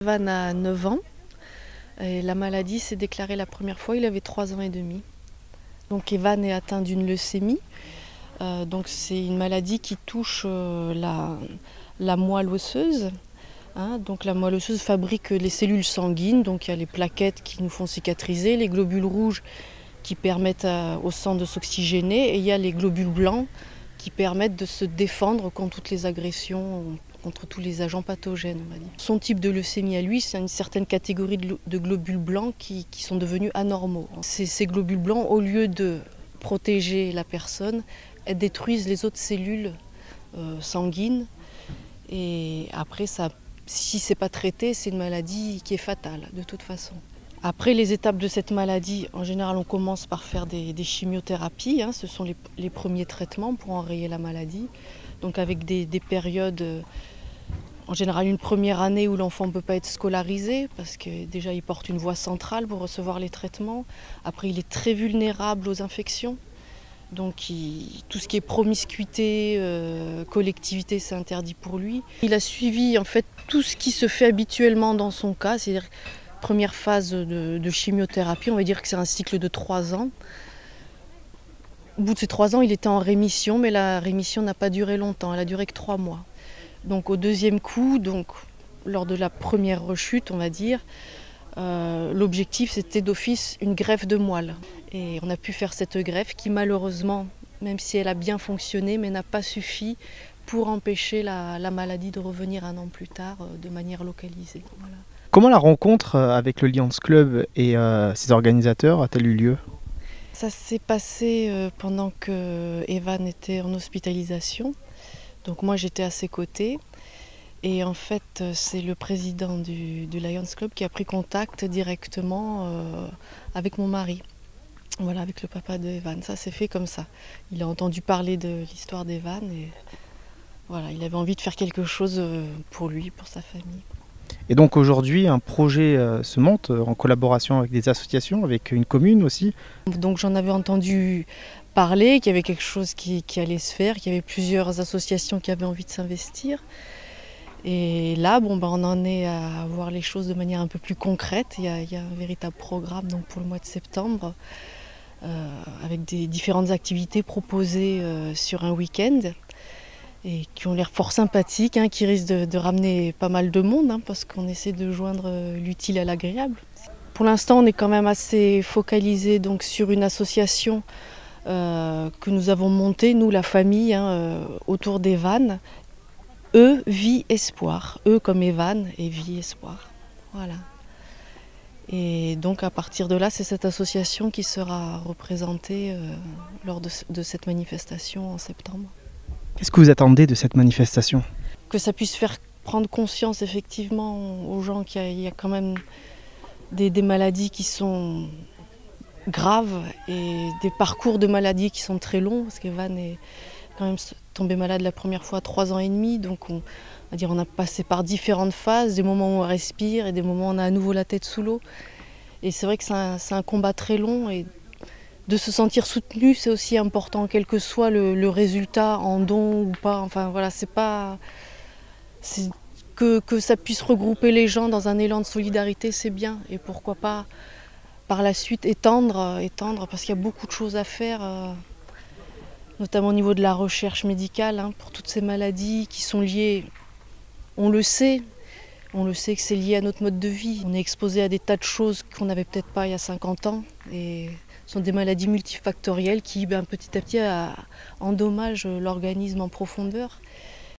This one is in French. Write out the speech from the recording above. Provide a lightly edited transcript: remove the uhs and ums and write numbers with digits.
Evan a 9 ans et la maladie s'est déclarée la première fois, il avait 3 ans et demi. Donc Evan est atteint d'une leucémie. Donc c'est une maladie qui touche la moelle osseuse. Donc la moelle osseuse fabrique les cellules sanguines, donc il y a les plaquettes qui nous font cicatriser, les globules rouges qui permettent au sang de s'oxygéner et il y a les globules blancs qui permettent de se défendre contre toutes les agressions, contre tous les agents pathogènes, on va dire. Son type de leucémie à lui, c'est une certaine catégorie de globules blancs qui sont devenus anormaux. Ces globules blancs, au lieu de protéger la personne, elles détruisent les autres cellules sanguines et après, si ce n'est pas traité, c'est une maladie qui est fatale de toute façon. Après les étapes de cette maladie, en général, on commence par faire des chimiothérapies. Ce sont les premiers traitements pour enrayer la maladie. Donc avec des périodes, en général une première année où l'enfant ne peut pas être scolarisé parce que déjà il porte une voie centrale pour recevoir les traitements. Après il est très vulnérable aux infections. Donc tout ce qui est promiscuité, collectivité, c'est interdit pour lui. Il a suivi en fait tout ce qui se fait habituellement dans son cas, c'est-à-dire première phase de chimiothérapie, on va dire que c'est un cycle de 3 ans. Au bout de ces 3 ans, il était en rémission, mais la rémission n'a pas duré longtemps, elle a duré que 3 mois. Donc au deuxième coup, lors de la première rechute, on va dire, l'objectif c'était d'office une greffe de moelle. Et on a pu faire cette greffe qui malheureusement, même si elle a bien fonctionné, mais n'a pas suffi pour empêcher la maladie de revenir 1 an plus tard de manière localisée. Voilà. Comment la rencontre avec le Lions Club et ses organisateurs a-t-elle eu lieu ? Ça s'est passé pendant que Evan était en hospitalisation. Donc moi j'étais à ses côtés. Et en fait c'est le président du Lions Club qui a pris contact directement avec mon mari. Voilà, avec le papa d'Evan. Ça s'est fait comme ça. Il a entendu parler de l'histoire d'Evan et voilà, il avait envie de faire quelque chose pour lui, pour sa famille. Et donc aujourd'hui, un projet se monte en collaboration avec des associations, avec une commune aussi. Donc j'en avais entendu parler, qu'il y avait quelque chose qui allait se faire, qu'il y avait plusieurs associations qui avaient envie de s'investir. Et là, on en est à voir les choses de manière un peu plus concrète. Il y a un véritable programme donc, pour le mois de septembre, avec des différentes activités proposées sur un week-end. Et qui ont l'air fort sympathiques, qui risquent de ramener pas mal de monde, parce qu'on essaie de joindre l'utile à l'agréable. Pour l'instant, on est quand même assez focalisé donc, sur une association que nous avons montée, nous, la famille, autour d'Evan. Vie Espoir. Comme Evan et Vie Espoir. Voilà. Et donc à partir de là, c'est cette association qui sera représentée lors de cette manifestation en septembre. Qu'est-ce que vous attendez de cette manifestation ? Que ça puisse faire prendre conscience effectivement aux gens qu'il y a quand même des maladies qui sont graves et des parcours de maladies qui sont très longs, parce qu'Evan est quand même tombé malade la première fois à 3 ans et demi, donc on a passé par différentes phases, des moments où on respire et des moments où on a à nouveau la tête sous l'eau. Et c'est vrai que c'est un combat très long et de se sentir soutenu, c'est aussi important, quel que soit le résultat en don ou pas. Enfin voilà, que ça puisse regrouper les gens dans un élan de solidarité, c'est bien. Et pourquoi pas par la suite étendre parce qu'il y a beaucoup de choses à faire, notamment au niveau de la recherche médicale, pour toutes ces maladies qui sont liées, on le sait que c'est lié à notre mode de vie. On est exposé à des tas de choses qu'on n'avait peut-être pas il y a 50 ans. Et ce sont des maladies multifactorielles qui, petit à petit, endommagent l'organisme en profondeur.